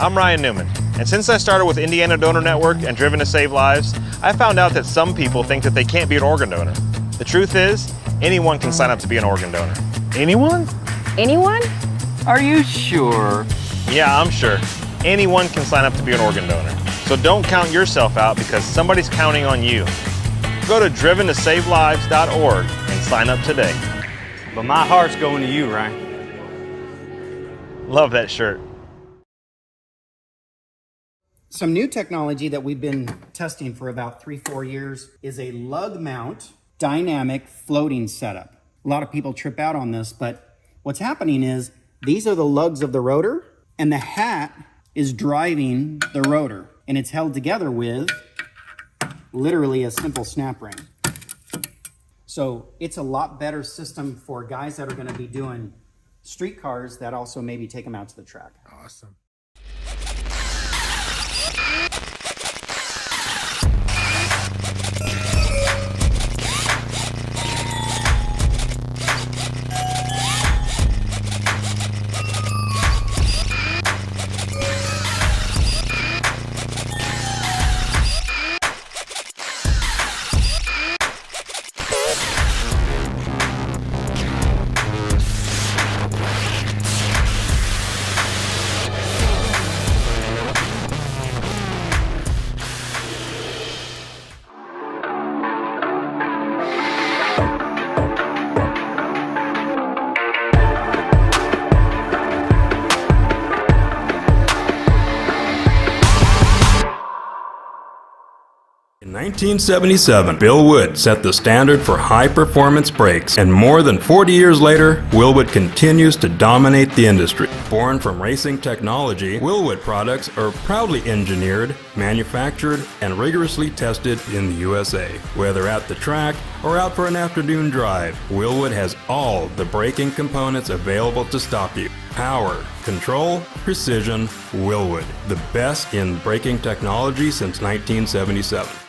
I'm Ryan Newman, and since I started with Indiana Donor Network and Driven to Save Lives, I found out that some people think that they can't be an organ donor. The truth is, anyone can sign up to be an organ donor. Anyone? Anyone? Are you sure? Yeah, I'm sure. Anyone can sign up to be an organ donor. So don't count yourself out because somebody's counting on you. Go to driventosavelives.org and sign up today. But my heart's going to you, Ryan. Love that shirt. Some new technology that we've been testing for about 3-4 years is a lug mount dynamic floating setup. A lot of people trip out on this, but what's happening is these are the lugs of the rotor and the hat is driving the rotor, and it's held together with literally a simple snap ring. So it's a lot better system for guys that are going to be doing street cars that also maybe take them out to the track. Awesome. In 1977, Bill Wood set the standard for high-performance brakes, and more than 40 years later, Willwood continues to dominate the industry. Born from racing technology, Willwood products are proudly engineered, manufactured, and rigorously tested in the USA. Whether at the track or out for an afternoon drive, Willwood has all the braking components available to stop you. Power, control, precision, Willwood. The best in braking technology since 1977.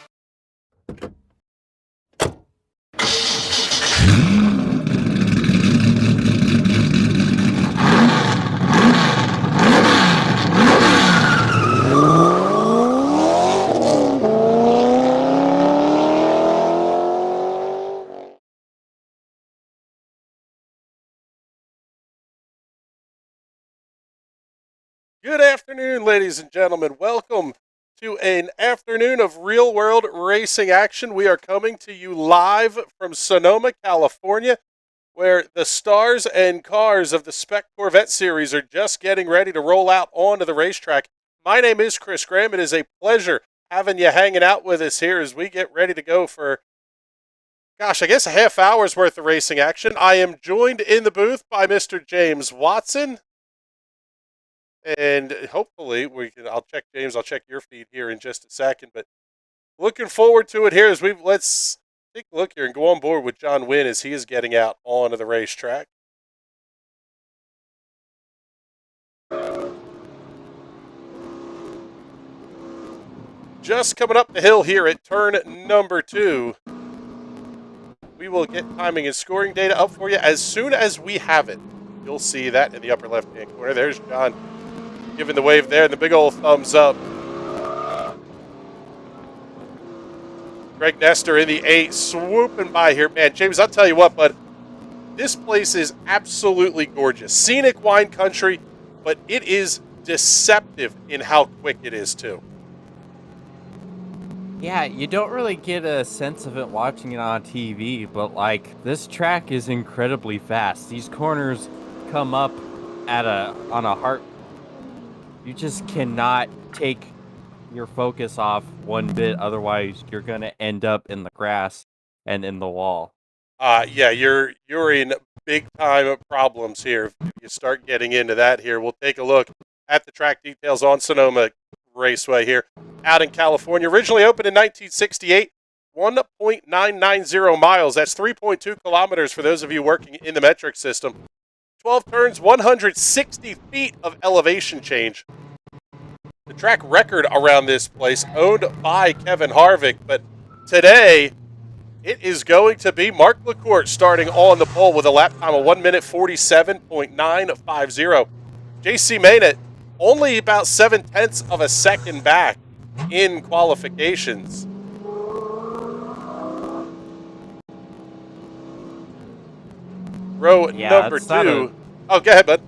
Good afternoon, ladies and gentlemen. Welcome to an afternoon of real-world racing action. We are coming to you live from Sonoma, California, where the stars and cars of the Spec Corvette series are just getting ready to roll out onto the racetrack. My name is Chris Graham. It is a pleasure having you hanging out with us here as we get ready to go for, gosh, I guess a half hour's worth of racing action. I am joined in the booth by Mr. James Watson. And hopefully I'll check James, I'll check your feed here in just a second, but looking forward to it here as let's take a look here and go on board with John Wynn as he is getting out onto the racetrack. Just coming up the hill here at turn number 2. We will get timing and scoring data up for you as soon as we have it. You'll see that in the upper left-hand corner. There's John giving the wave there and the big old thumbs up. Greg Nestor in the 8 swooping by here. Man, James, I'll tell you what, but this place is absolutely gorgeous. Scenic wine country, but it is deceptive in how quick it is, too. Yeah, you don't really get a sense of it watching it on TV, but, like, this track is incredibly fast. These corners come up on a heart. You just cannot take your focus off one bit, otherwise you're going to end up in the grass and in the wall. Yeah, you're in big time problems here if you start getting into that here. We'll take a look at the track details on Sonoma Raceway here out in California. Originally opened in 1968, 1.990 miles. That's 3.2 kilometers for those of you working in the metric system. 12 turns, 160 feet of elevation change. The track record around this place owned by Kevin Harvick, but today it is going to be Mark LaCourte starting on the pole with a lap time of 1 minute 47.950. JC Maynett only about 0.7 of a second back in qualifications. Row number 2. Oh, go ahead, bud.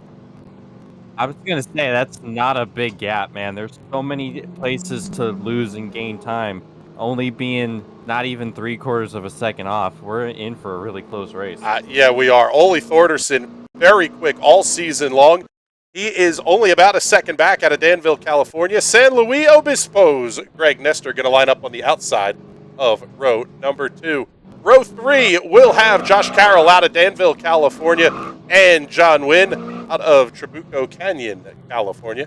I was going to say, that's not a big gap, man. There's so many places to lose and gain time. Only being not even 3/4 of a second off. We're in for a really close race. Yeah, we are. Ole Thordarson, very quick all season long. He is only about a second back out of Danville, California. San Luis Obispo's Greg Nestor going to line up on the outside of row number 2. Row 3 will have Josh Carroll out of Danville, California, and John Wynn out of Trabuco Canyon, California.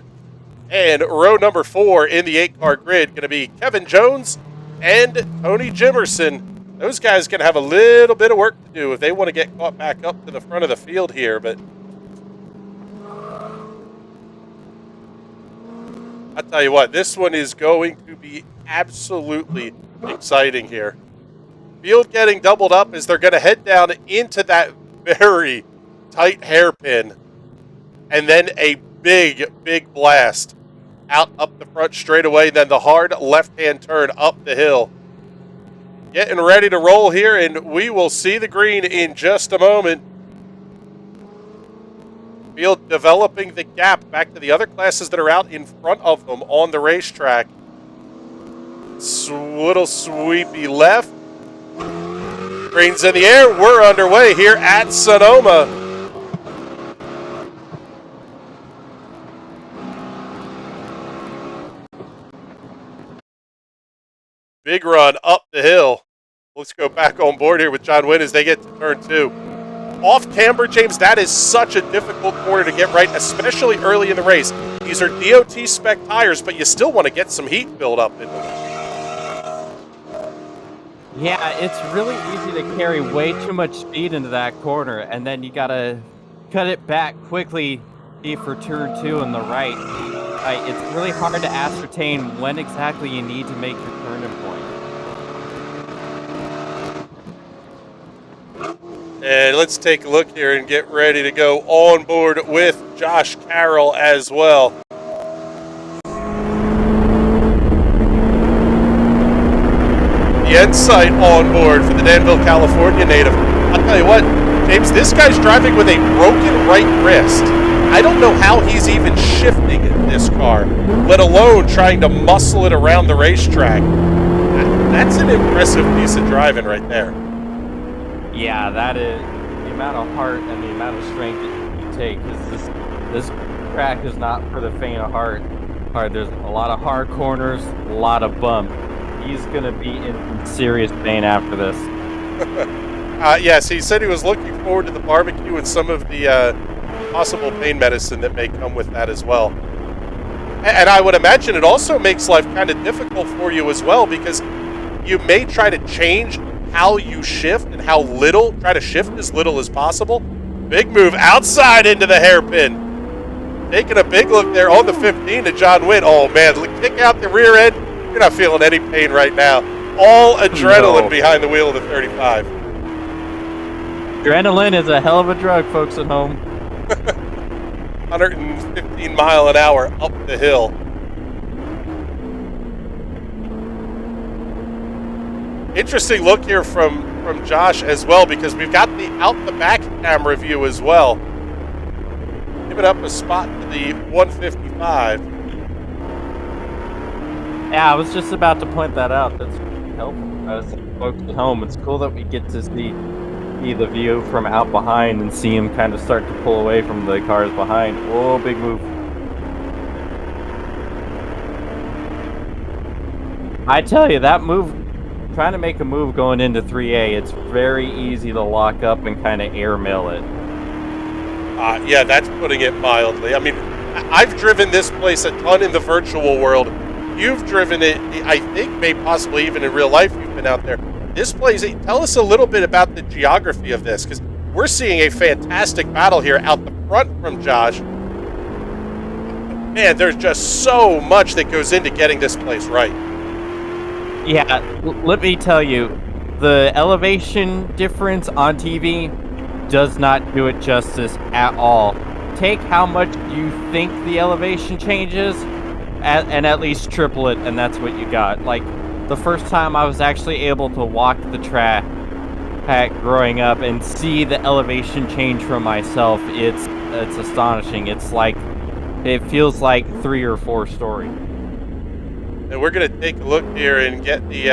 And row number 4 in the 8-car grid going to be Kevin Jones and Tony Jimerson. Those guys going to have a little bit of work to do if they want to get caught back up to the front of the field here, but I tell you what, this one is going to be absolutely exciting here. Field getting doubled up as they're going to head down into that very tight hairpin, and then a big blast out up the front straightaway, then the hard left-hand turn up the hill. Getting ready to roll here, and we will see the green in just a moment. Field developing the gap back to the other classes that are out in front of them on the racetrack. Little sweepy left. Green's in the air. We're underway here at Sonoma. Big run up the hill. Let's go back on board here with John Wynn as they get to turn 2. Off camber, James, that is such a difficult corner to get right, especially early in the race. These are DOT spec tires, but you still want to get some heat build up into them. Yeah, it's really easy to carry way too much speed into that corner, and then you gotta cut it back quickly for turn 2 on the right. It's really hard to ascertain when exactly you need to make your turning point. And let's take a look here and get ready to go on board with Josh Carroll as well. The Insight on board for the Danville, California native. I'll tell you what, James, this guy's driving with a broken right wrist. I don't know how he's even shifting this car, let alone trying to muscle it around the racetrack. That's an impressive piece of driving right there. Yeah, that is the amount of heart and the amount of strength that you take, because this track is not for the faint of heart. There's a lot of hard corners, a lot of bump. He's going to be in serious pain after this. Yes, he said he was looking forward to the barbecue and some of the possible pain medicine that may come with that as well. And I would imagine it also makes life kind of difficult for you as well, because you may try to change how you shift and try to shift as little as possible. Big move outside into the hairpin. Taking a big look there on the 15 to John Wynn. Oh man, kick out the rear end. You're not feeling any pain right now. All adrenaline behind the wheel of the 35. Adrenaline is a hell of a drug, folks at home. 115 mile an hour up the hill. Interesting look here from Josh as well, because we've got the out the back camera view as well. Giving up a spot to the 155. Yeah, I was just about to point that out. That's helpful. As folks at home, it's cool that we get to see the view from out behind and see him kind of start to pull away from the cars behind. Oh, big move. I tell you, that move, trying to make a move going into 3A, it's very easy to lock up and kind of airmail it. Yeah, that's putting it mildly. I mean, I've driven this place a ton in the virtual world. You've driven it, I think, maybe possibly even in real life you've been out there. This place, tell us a little bit about the geography of this, because we're seeing a fantastic battle here out the front from Josh. Man, there's just so much that goes into getting this place right. Yeah, let me tell you, the elevation difference on TV does not do it justice at all take how much you think the elevation changes and at least triple it, and that's what you got. Like, the first time I was actually able to walk the track growing up and see the elevation change from myself, it's astonishing. It's like, it feels like 3 or 4 story. And we're going to take a look here and get the,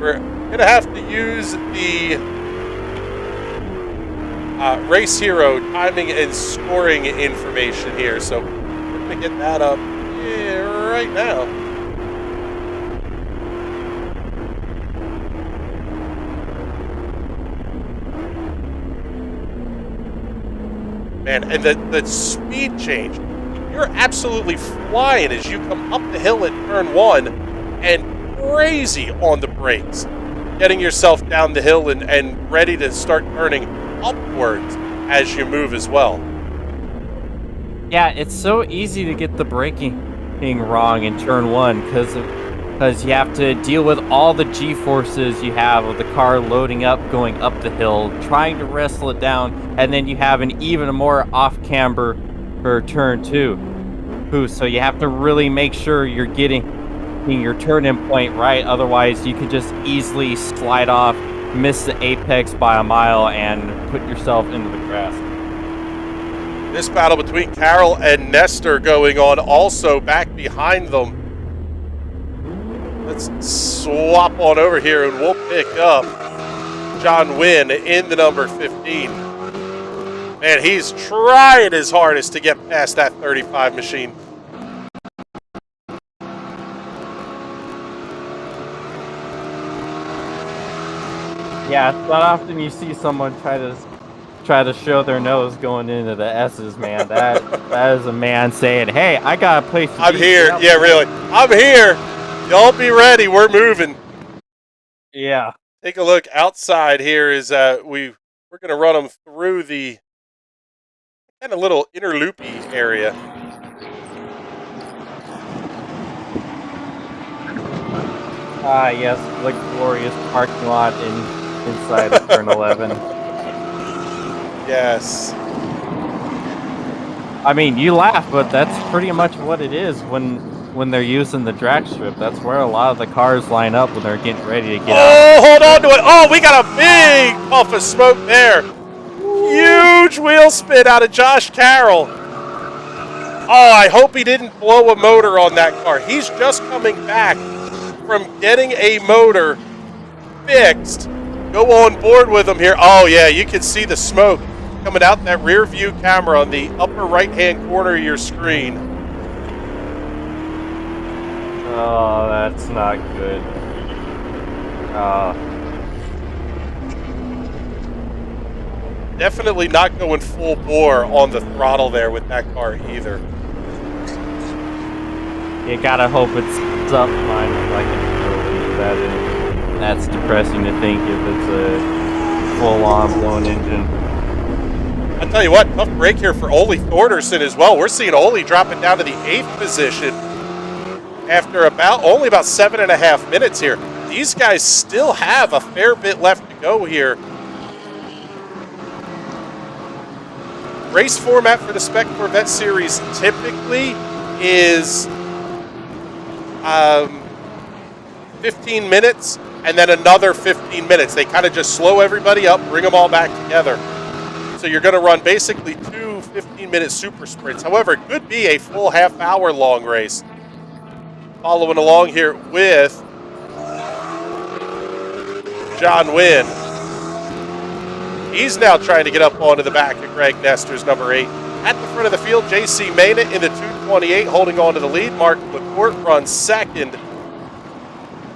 we're going to have to use the Race Hero timing and scoring information here. So we're going to get that up right now. Man, and the speed change. You're absolutely flying as you come up the hill at turn 1 and crazy on the brakes. Getting yourself down the hill and ready to start turning upwards as you move as well. Yeah, it's so easy to get the braking wrong in turn 1 because you have to deal with all the G-forces you have of the car loading up, going up the hill, trying to wrestle it down, and then you have an even more off-camber for turn 2. So you have to really make sure you're getting your turn-in point right, otherwise you could just easily slide off, miss the apex by a mile, and put yourself into the grass. This battle between Carroll and Nestor going on also back behind them. Let's swap on over here and we'll pick up John Wynn in the number 15. Man, he's trying his hardest to get past that 35 machine. Yeah, it's not often you see someone try to show their nose going into the S's, man. That is a man saying, "Hey, I got a place to be." I'm here. Yeah, really. I'm here. Y'all be ready. We're moving. Yeah. Take a look outside here. Is we're gonna run them through the kind of little interloopy area. Ah, yes, the glorious parking lot inside of turn 11. Yes. I mean, you laugh, but that's pretty much what it is when they're using the drag strip. That's where a lot of the cars line up when they're getting ready to get out. Oh, hold on to it. Oh, we got a big puff of smoke there. Huge wheel spin out of Josh Carroll. Oh, I hope he didn't blow a motor on that car. He's just coming back from getting a motor fixed. Go on board with him here. Oh, yeah, you can see the smoke coming out that rear view camera on the upper right-hand corner of your screen. Oh, that's not good. Definitely not going full bore on the throttle there with that car either. You gotta hope it's up fine like that's depressing to think if it's a full-on blown engine. I'll tell you what, tough break here for Ole Thorderson as well. We're seeing Ole dropping down to the 8th position after only about 7.5 minutes here. These guys still have a fair bit left to go here. Race format for the Spec Corvette series typically is 15 minutes and then another 15 minutes. They kind of just slow everybody up, bring them all back together. So you're going to run basically 2 15-minute super sprints. However, it could be a full half-hour long race. Following along here with John Wynn. He's now trying to get up onto the back of Greg Nestor's number 8. At the front of the field, J.C. Mena in the 228, holding on to the lead. Mark LaCourte runs second.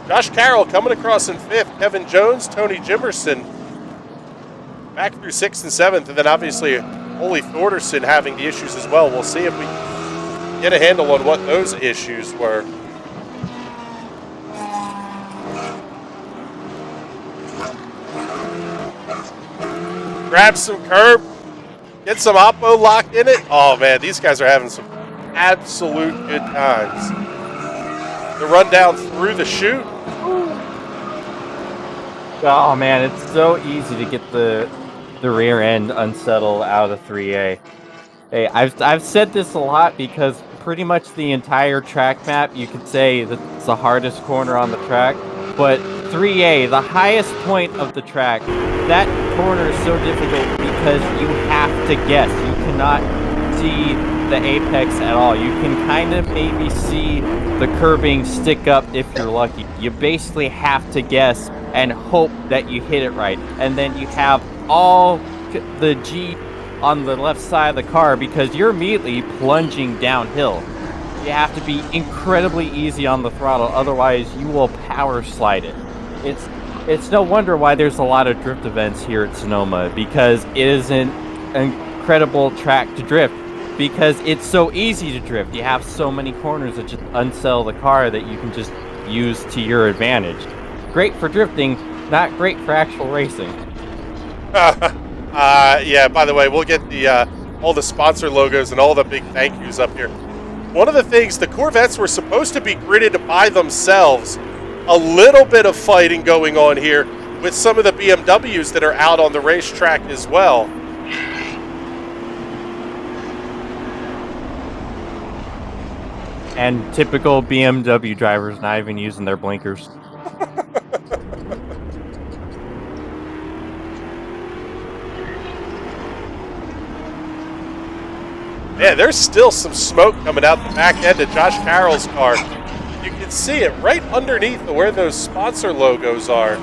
Josh Carroll coming across in 5th. Kevin Jones, Tony Jimerson back through 6th and 7th. And then obviously Ole Thorderson having the issues as well. We'll see if we get a handle on what those issues were. Grab some curb, get some oppo locked in it. Oh man, these guys are having some absolute good times. The run down through the chute. Oh man, it's so easy to get the rear end unsettled out of 3A. Hey, I've said this a lot because pretty much the entire track map, you could say that it's the hardest corner on the track. But 3A, the highest point of the track, that corner is so difficult because you have to guess. You cannot see the apex at all. You can kind of maybe see the curbing stick up if you're lucky. You basically have to guess and hope that you hit it right. And then you have all the G on the left side of the car because you're immediately plunging downhill. You have to be incredibly easy on the throttle, otherwise you will power slide it. It's no wonder why there's a lot of drift events here at Sonoma, because it is an incredible track to drift, because it's so easy to drift. You have so many corners that just unsell the car that you can just use to your advantage. Great for drifting, not great for actual racing. Yeah, by the way, we'll get the all the sponsor logos and all the big thank yous up here. One of the things, the Corvettes were supposed to be gridded by themselves. A little bit of fighting going on here with some of the BMWs that are out on the racetrack as well. And typical BMW drivers not even using their blinkers. Yeah, there's still some smoke coming out the back end of Josh Carroll's car. You can see it right underneath where those sponsor logos are.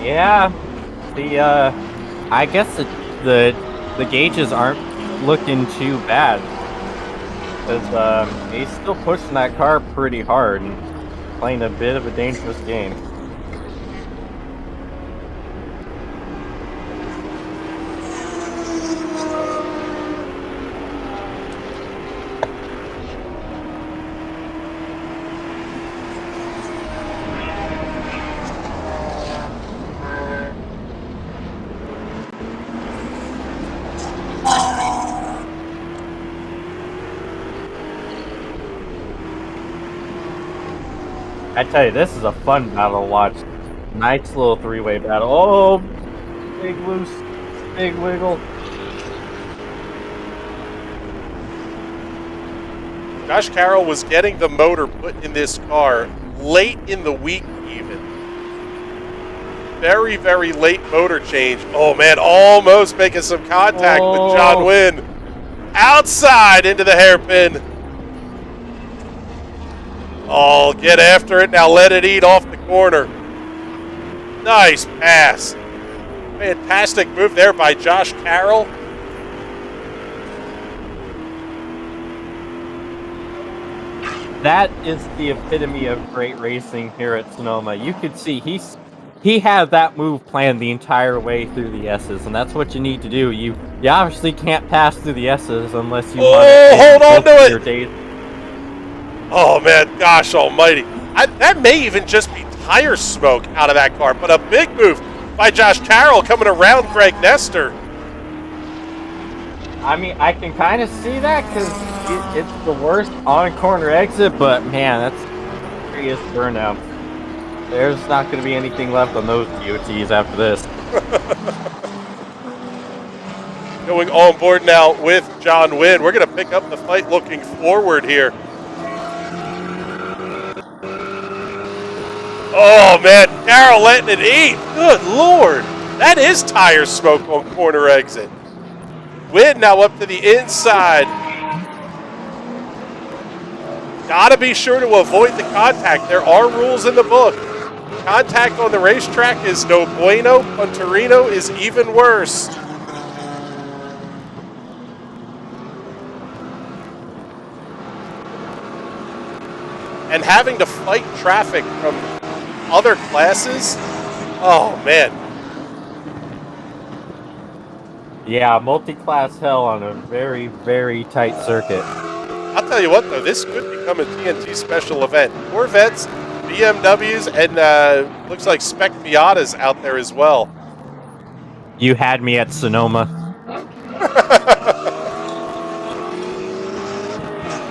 Yeah, I guess the gauges aren't looking too bad, because he's still pushing that car pretty hard and playing a bit of a dangerous game. I tell you, this is a fun battle to watch. Nice little three-way battle. Oh, big loose, big wiggle. Josh Carroll was getting the motor put in this car late in the week even. Very, very late motor change. Oh, man, almost making some contact with John Wynn. Outside into the hairpin. Oh, get after it. Now let it eat off the corner. Nice pass. Fantastic move there by Josh Carroll. That is the epitome of great racing here at Sonoma. You could see he had that move planned the entire way through the S's, and that's what you need to do. You obviously can't pass through the S's unless you want to hold on to your it. days. Oh, man, gosh almighty. That may even just be tire smoke out of that car, but a big move by Josh Carroll coming around Greg Nestor. I mean, I can kind of see that because it's the worst on-corner exit, but man, that's serious burnout. There's not going to be anything left on those DOTs after this. Going on board now with John Wynn. We're going to pick up the fight looking forward here. Oh, man, Carroll letting it eat. Good Lord. That is tire smoke on corner exit. Wynn now up to the inside. Gotta be sure to avoid the contact. There are rules in the book. Contact on the racetrack is no bueno. Punterino is even worse. And having to fight traffic from other classes, oh man. Yeah, multi-class hell on a very, very tight circuit. I'll tell you what though, this could become a TNT special event. Corvettes, BMWs, and looks like Spec Miatas out there as well. You had me at Sonoma.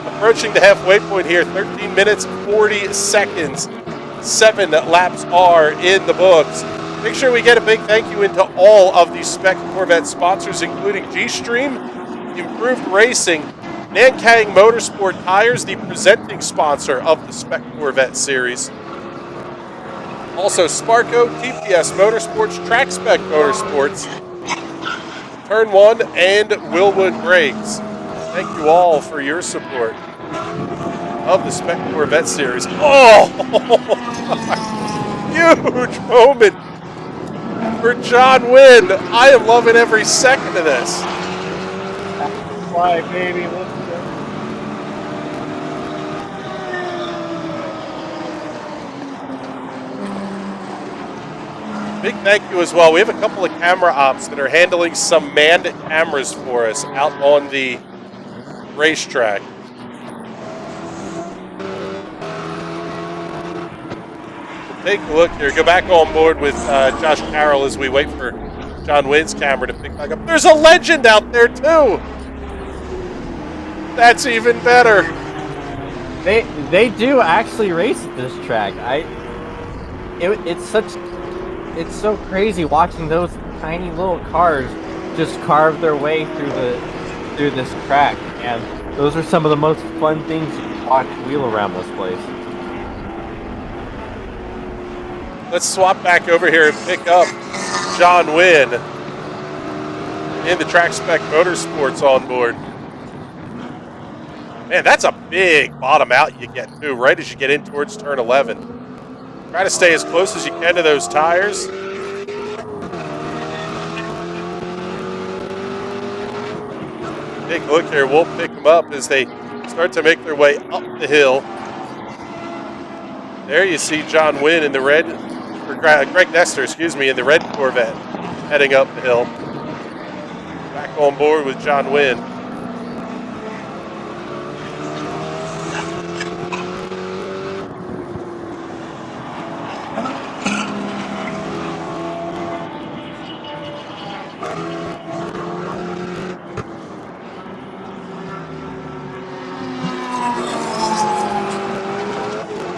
Approaching the halfway point here, 13 minutes, 40 seconds. 7 laps are in the books. Make sure we get a big thank you into all of the Spec Corvette sponsors, including G-Stream, Improved Racing, Nankang Motorsport Tires, the presenting sponsor of the Spec Corvette series. Also, Sparco, TPS Motorsports, Track Spec Motorsports, Turn 1, and Willwood Brakes. Thank you all for your support of the Spec Corvette series. Oh! Huge moment for John Wynn. I am loving every second of this. Why, baby? Let's go. Big thank you as well. We have a couple of camera ops that are handling some manned cameras for us out on the racetrack. Take a look here. Go back on board with Josh Carroll as we wait for John Wynn's camera to pick back up. There's a legend out there too. That's even better. They do actually race at this track. It's so crazy watching those tiny little cars just carve their way through this track, and those are some of the most fun things you can watch wheel around this place. Let's swap back over here and pick up John Wynn in the Track Spec Motorsports on board. Man, that's a big bottom out you get too, right as you get in towards turn 11. Try to stay as close as you can to those tires. Take a look here. We'll pick them up as they start to make their way up the hill. There you see John Wynn in the red, or Greg Nestor, excuse me, in the red Corvette heading up the hill. Back on board with John Wynn.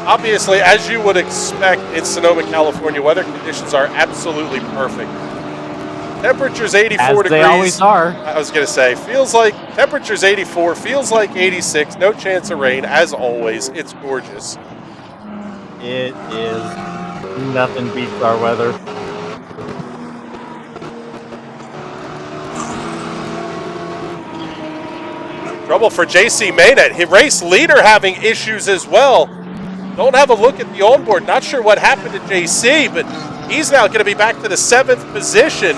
Obviously, as you would expect in Sonoma, California, weather conditions are absolutely perfect. Temperature's 84 As degrees. they always are. I was going to say, feels like temperature's 84, feels like 86, no chance of rain, as always. It's gorgeous. It is. Nothing beats our weather. Trouble for JC Maynett. His race leader having issues as well. Don't have a look at the onboard. Not sure what happened to JC, but he's now going to be back to the 7th position.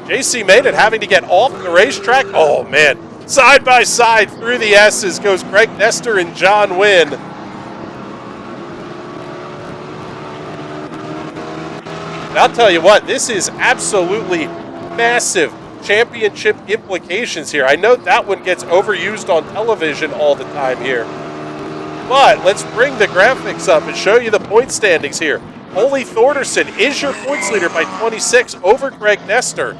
JC Maynett having to get off the racetrack. Oh, man. Side by side through the S's goes Greg Nestor and John Wynn. And I'll tell you what, this is absolutely massive championship implications here. I know that one gets overused on television all the time here. But let's bring the graphics up and show you the point standings here. Ole Thorderson is your points leader by 26 over Greg Nestor.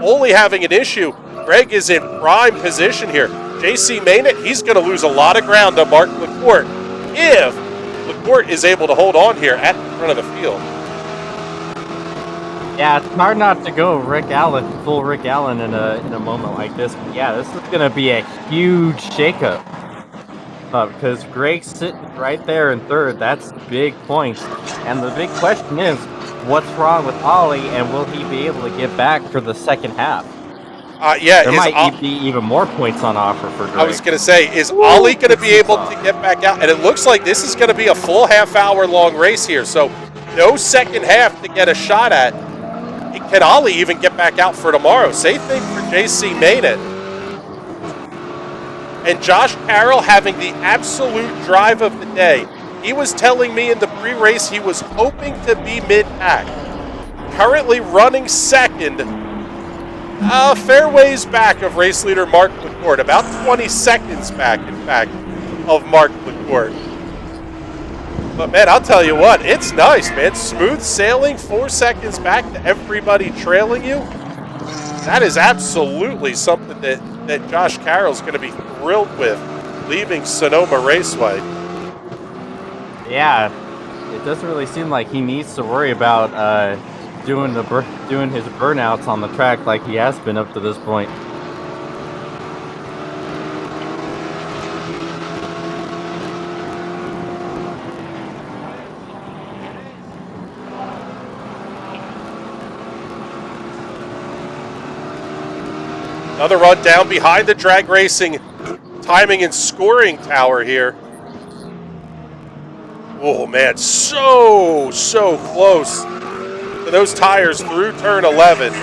Ole having an issue. Greg is in prime position here. JC Maynett, he's going to lose a lot of ground to Mark LaCourte if LaCourte is able to hold on here at the front of the field. Yeah, it's hard not to go full Rick Allen in a moment like this. But yeah, this is going to be a huge shakeup. Because Greg's sitting right there in third. That's big points. And the big question is, what's wrong with Ollie, and will he be able to get back for the second half? There might be even more points on offer for Greg. I was going to say, is Ollie going to be able to get back out? And it looks like this is going to be a full half-hour long race here. So no second half to get a shot at. Can Ollie even get back out for tomorrow? Same thing for JC Maynett. And Josh Carroll having the absolute drive of the day. He was telling me in the pre-race he was hoping to be mid-pack. Currently running second, fair ways back of race leader Mark LaCourte. About 20 seconds back, in fact, of Mark LaCourte. But, man, I'll tell you what, it's nice, man. Smooth sailing, 4 seconds back to everybody trailing you. That is absolutely something that Josh Carroll's going to be thrilled with leaving Sonoma Raceway. Yeah, it doesn't really seem like he needs to worry about doing his burnouts on the track like he has been up to this point. Another run down behind the drag racing timing and scoring tower here. Oh man, so close to those tires through turn 11.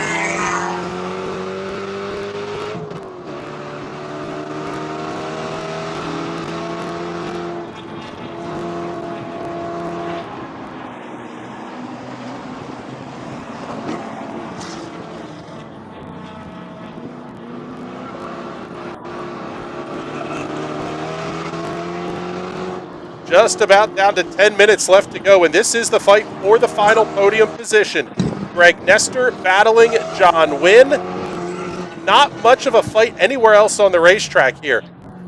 Just about down to 10 minutes left to go, and this is the fight for the final podium position. Greg Nestor battling John Wynn. Not much of a fight anywhere else on the racetrack here.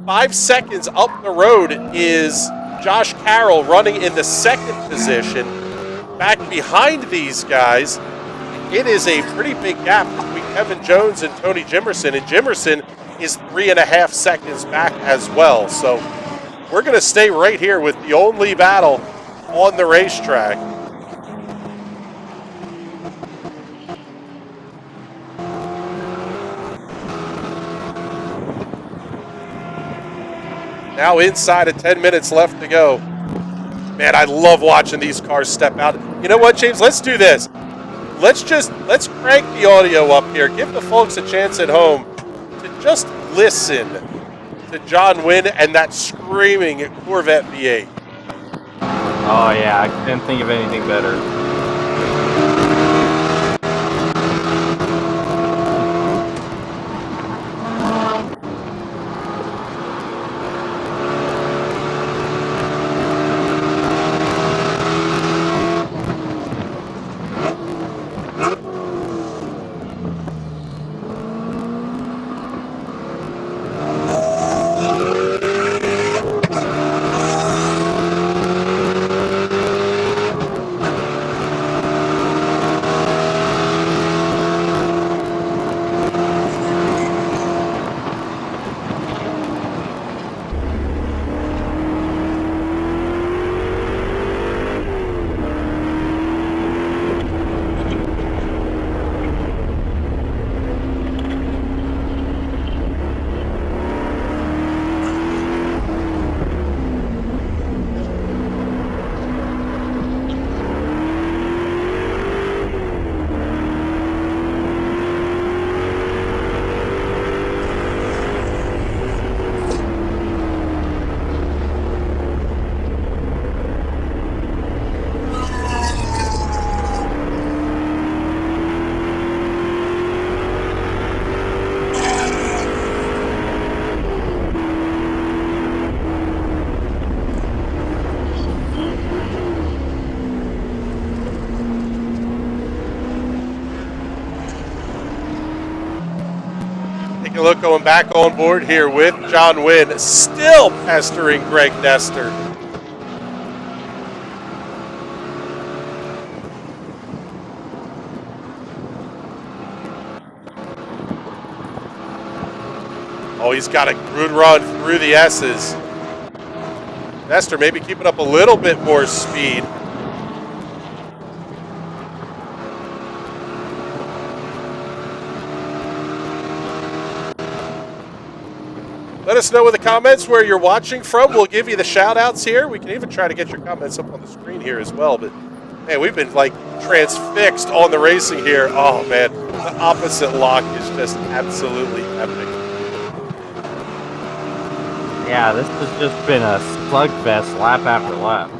5 seconds up the road is Josh Carroll running in the second position. Back behind these guys, it is a pretty big gap between Kevin Jones and Tony Jimerson, and Jimerson is 3.5 seconds back as well. So we're going to stay right here with the only battle on the racetrack. Now inside of 10 minutes left to go. Man, I love watching these cars step out. You know what, James? Let's do this. Let's crank the audio up here. Give the folks a chance at home to just listen to John Wynn and that screaming Corvette V8. Oh yeah, I couldn't think of anything better. Look, going back on board here with John Wynn, still pestering Greg Nestor. Oh, he's got a good run through the S's. Nestor maybe keeping up a little bit more speed. Let us know in the comments where you're watching from. We'll give you the shout-outs here. We can even try to get your comments up on the screen here as well. But, man, we've been, like, transfixed on the racing here. Oh, man, the opposite lock is just absolutely epic. Yeah, this has just been a slugfest lap after lap.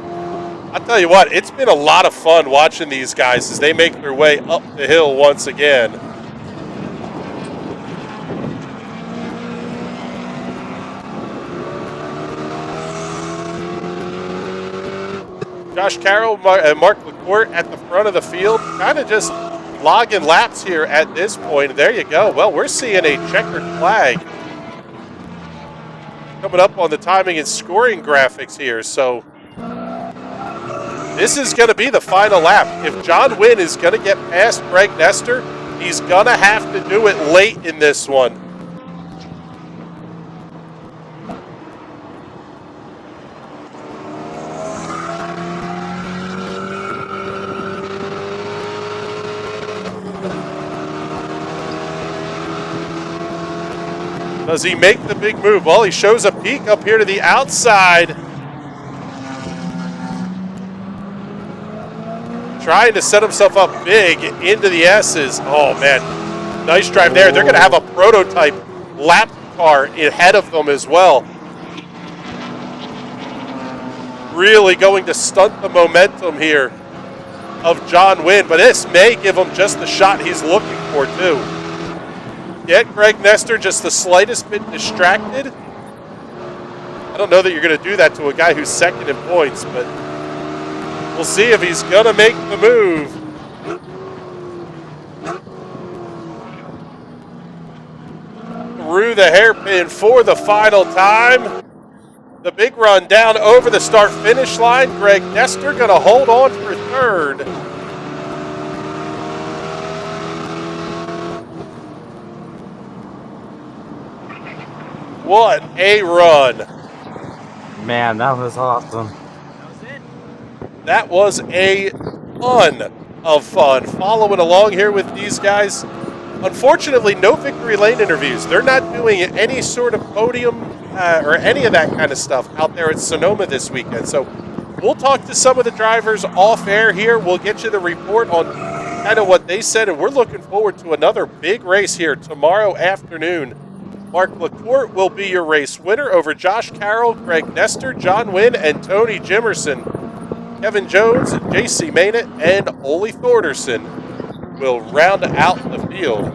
I'll tell you what, it's been a lot of fun watching these guys as they make their way up the hill once again. Josh Carroll, Mark LaCourte at the front of the field, kind of just logging laps here at this point. There you go. Well, we're seeing a checkered flag coming up on the timing and scoring graphics here. So this is going to be the final lap. If John Wynn is going to get past Greg Nestor, he's going to have to do it late in this one. Does he make the big move? Well, he shows a peek up here to the outside. Trying to set himself up big into the S's. Oh, man. Nice drive there. They're going to have a prototype lap car ahead of them as well. Really going to stunt the momentum here of John Wynn, but this may give him just the shot he's looking for, too. Get Greg Nestor just the slightest bit distracted. I don't know that you're going to do that to a guy who's second in points, but we'll see if he's going to make the move. Through the hairpin for the final time. The big run down over the start-finish line. Greg Nestor going to hold on for third. What a run. Man, that was awesome. That was a ton of fun following along here with these guys. Unfortunately, no victory lane interviews. They're not doing any sort of podium or any of that kind of stuff out there at Sonoma this weekend. So we'll talk to some of the drivers off air here. We'll get you the report on kind of what they said, and we're looking forward to another big race here tomorrow afternoon. Mark LaCourte will be your race winner over Josh Carroll, Greg Nestor, John Wynn, and Tony Jimerson. Kevin Jones, J.C. Maynett, and Ole Thorderson will round out the field.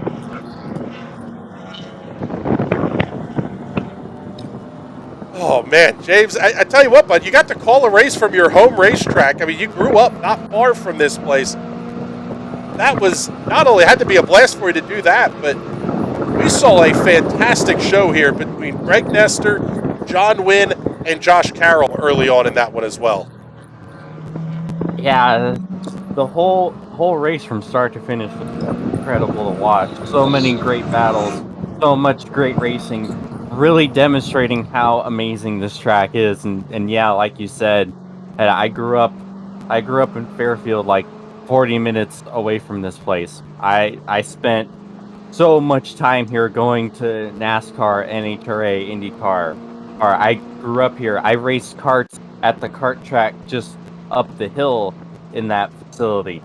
Oh, man, James, I tell you what, bud, you got to call a race from your home racetrack. I mean, you grew up not far from this place. That was not only had to be a blast for you to do that, but we saw a fantastic show here between Greg Nestor, John Wynn, and Josh Carroll early on in that one as well. Yeah, the whole race from start to finish was incredible to watch. So many great battles, so much great racing, really demonstrating how amazing this track is. And yeah, like you said, I grew up in Fairfield, like 40 minutes away from this place. I spent so much time here going to NASCAR, NHRA, IndyCar. I grew up here. I raced karts at the kart track just up the hill in that facility.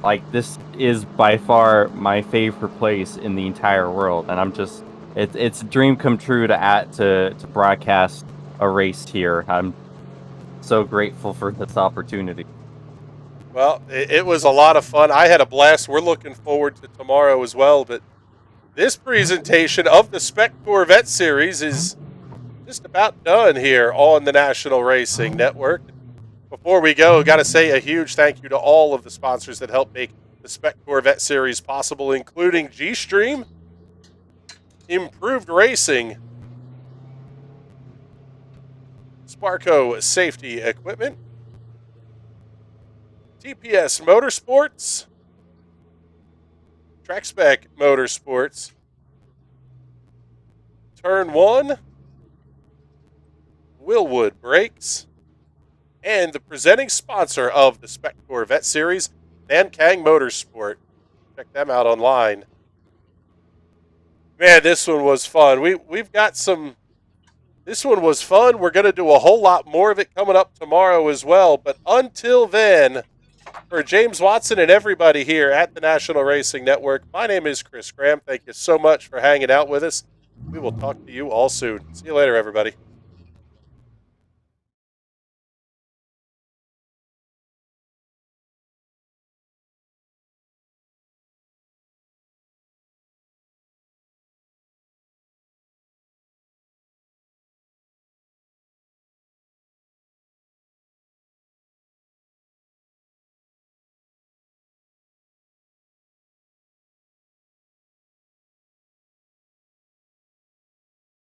Like, this is by far my favorite place in the entire world, and I'm just it's a dream come true to broadcast a race here. I'm so grateful for this opportunity. Well, it was a lot of fun. I had a blast. We're looking forward to tomorrow as well, but this presentation of the Spec Corvette series is just about done here on the National Racing Network. Before we go, got to say a huge thank you to all of the sponsors that helped make the Spec Corvette series possible, including G-Stream, Improved Racing, Sparco Safety Equipment, TPS Motorsports, Track Spec Motorsports, Turn 1, Willwood Brakes, and the presenting sponsor of the Spec Corvette series, Nankang Motorsport. Check them out online. Man, this one was fun. We've got some... This one was fun. We're going to do a whole lot more of it coming up tomorrow as well. But until then, for James Watson and everybody here at the National Racing Network, my name is Chris Graham. Thank you so much for hanging out with us. We will talk to you all soon. See you later, everybody.